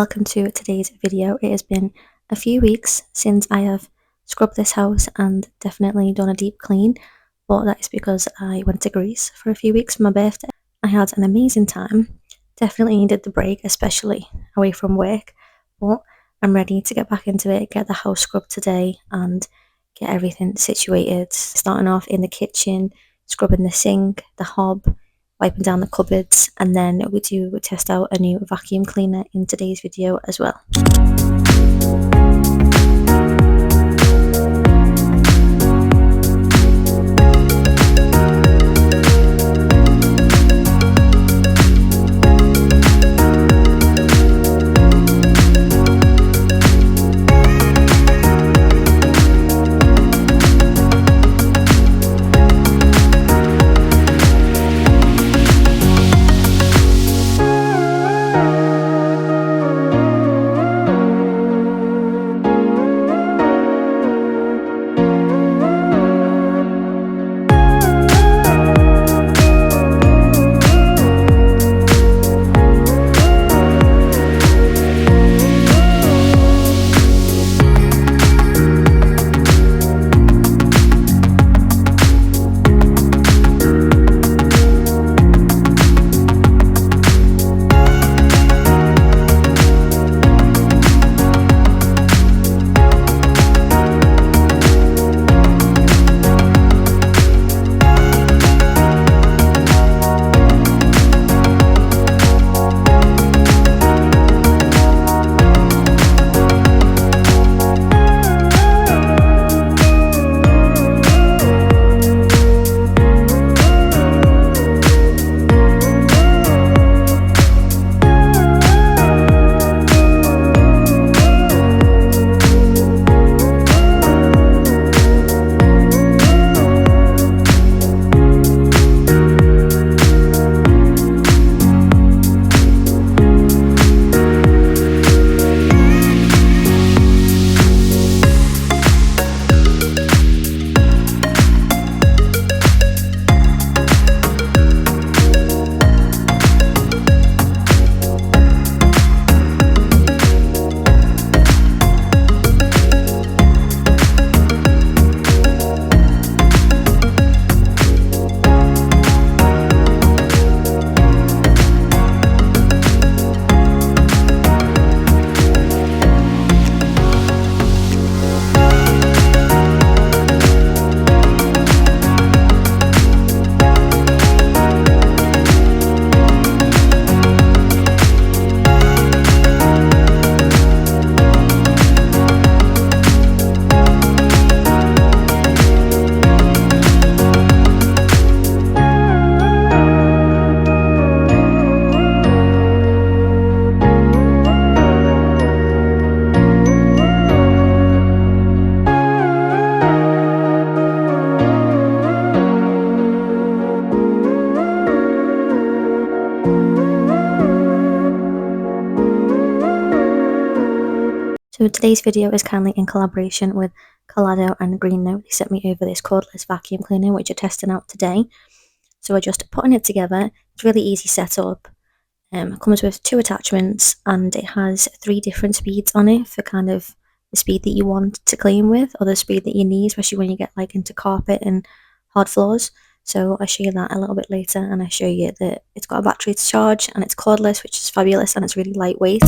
welcome to today's video. It has been a few weeks since I have scrubbed this house and definitely done a deep clean, but that is because I went to Greece for a few weeks for my birthday. I had an amazing time, definitely needed the break, especially away from work, but I'm ready to get back into it, get the house scrubbed today and get everything situated. Starting off in the kitchen, scrubbing the sink, the hob, wiping down the cupboards, and then we test out a new vacuum cleaner in today's video as well. So today's video is kindly in collaboration with Collado and Green Note. They sent me over this cordless vacuum cleaner which we're testing out today. So we're just putting it together. It's really easy setup. It comes with 2 attachments and it has 3 different speeds on it for kind of the speed that you want to clean with or the speed that you need, especially when you get like into carpet and hard floors. So I'll show you that a little bit later, and I show you that it's got a battery to charge and it's cordless, which is fabulous, and it's really lightweight.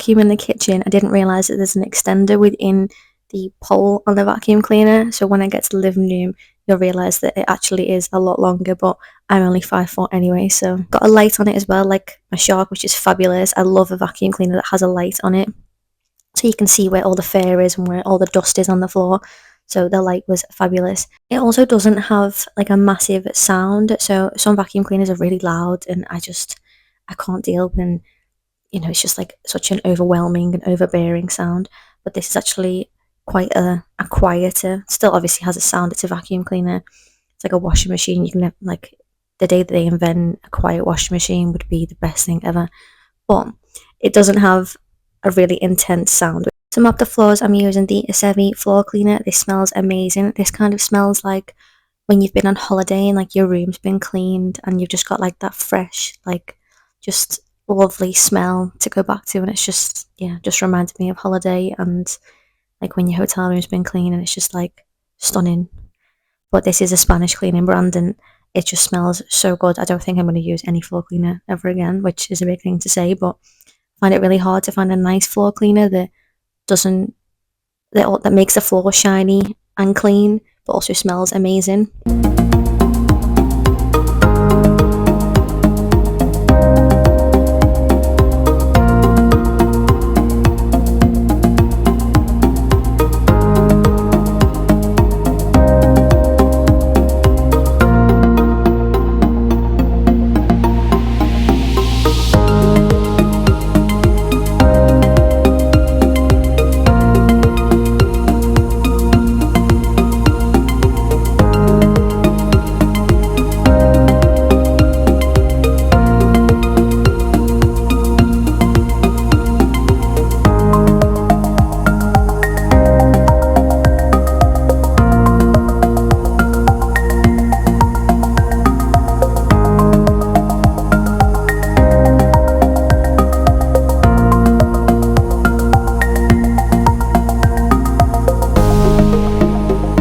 vacuum in the kitchen, I didn't realise that there's an extender within the pole on the vacuum cleaner. So when I get to the living room, you'll realise that it actually is a lot longer, but I'm only 5 foot anyway. So got a light on it as well, like my Shark, which is fabulous. I love a vacuum cleaner that has a light on it, so you can see where all the fur is and where all the dust is on the floor. So the light was fabulous. It also doesn't have like a massive sound. So some vacuum cleaners are really loud, and I can't deal when, it's just like such an overwhelming and overbearing sound. But this is actually quite a quieter, still obviously has a sound. It's a vacuum cleaner. It's like a washing machine. You can like, the day that they invent a quiet washing machine would be the best thing ever. But it doesn't have a really intense sound. To mop the floors, I'm using the Sevi floor cleaner. This smells amazing. This kind of smells like when you've been on holiday and like your room's been cleaned and you've just got like that fresh, like just lovely smell to go back to. And it's just, yeah, just reminded me of holiday and like when your hotel room's been clean, and it's just like stunning. But this is a Spanish cleaning brand, and it just smells so good. I don't think I'm going to use any floor cleaner ever again, which is a big thing to say, but I find it really hard to find a nice floor cleaner that doesn't that makes the floor shiny and clean, but also smells amazing.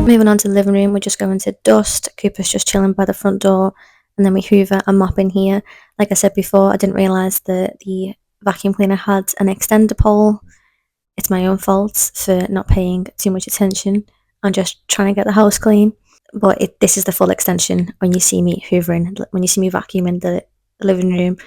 Moving on to the living room, we're just going to dust. Cooper's just chilling by the front door, and then we hoover and mop in here. Like I said before, I didn't realise that the vacuum cleaner had an extender pole. It's my own fault for not paying too much attention. I'm just trying to get the house clean. But this is the full extension when you see me hoovering, when you see me vacuuming the living room.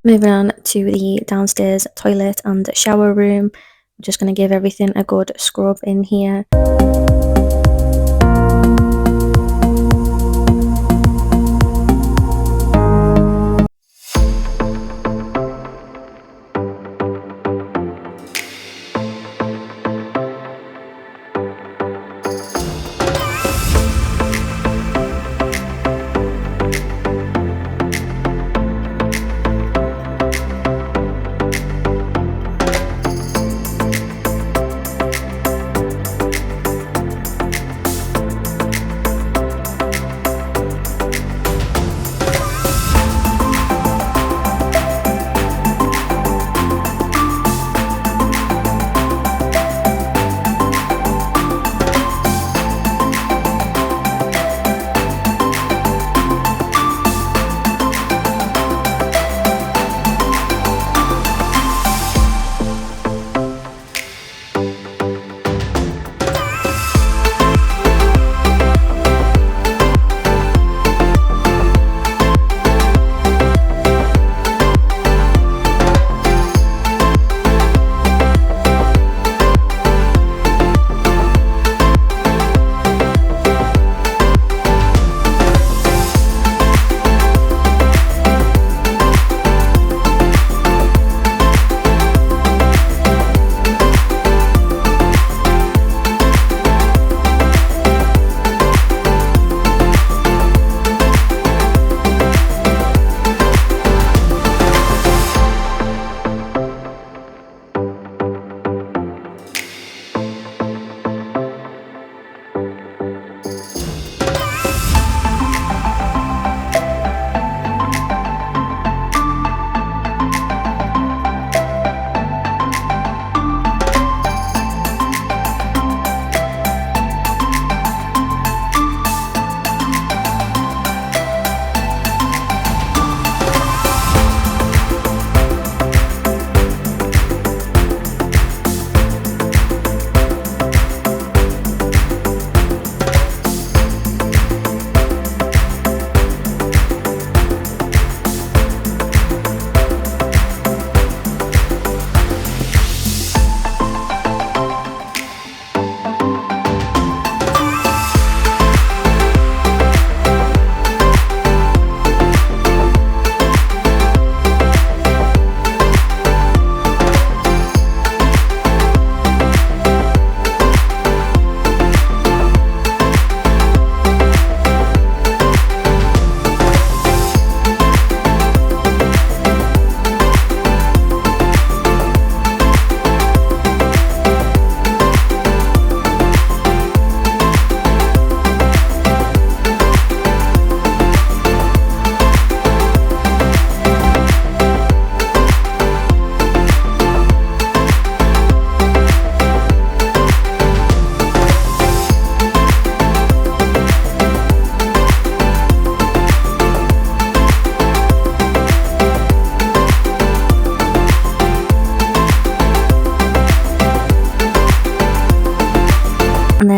Moving on to the downstairs toilet and shower room. I'm just going to give everything a good scrub in here.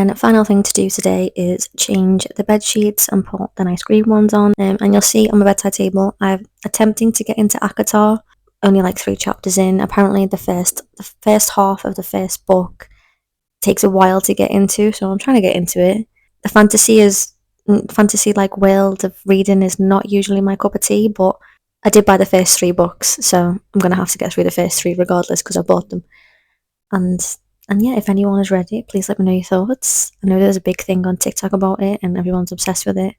then final thing to do today is change the bed sheets and put the nice green ones on. And you'll see on my bedside table, I'm attempting to get into Akatar, only like 3 chapters in. Apparently the first half of the first book takes a while to get into, so I'm trying to get into it. The fantasy like world of reading is not usually my cup of tea, but I did buy the first 3 books, so I'm gonna have to get through the first 3 regardless because I bought them. And and yeah, if anyone is ready, please let me know your thoughts. I know there's a big thing on TikTok about it and everyone's obsessed with it.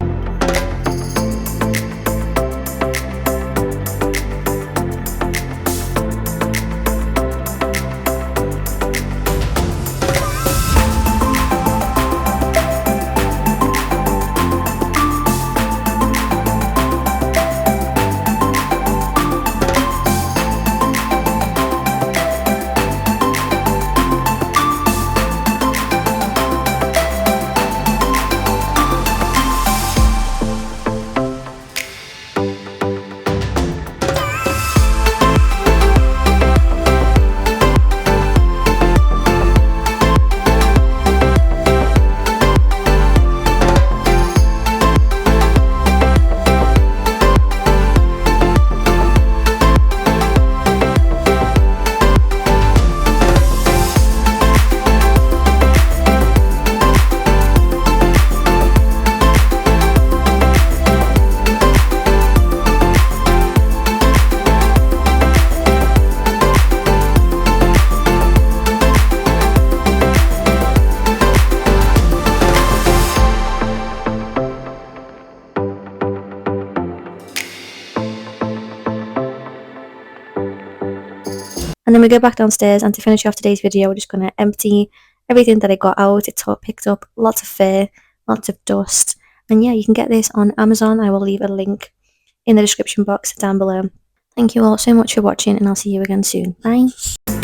And then we go back downstairs, and to finish off today's video, we're just going to empty everything that I got out. It's all picked up lots of fur, lots of dust. And yeah, you can get this on Amazon. I will leave a link in the description box down below. Thank you all so much for watching, and I'll see you again soon. Bye.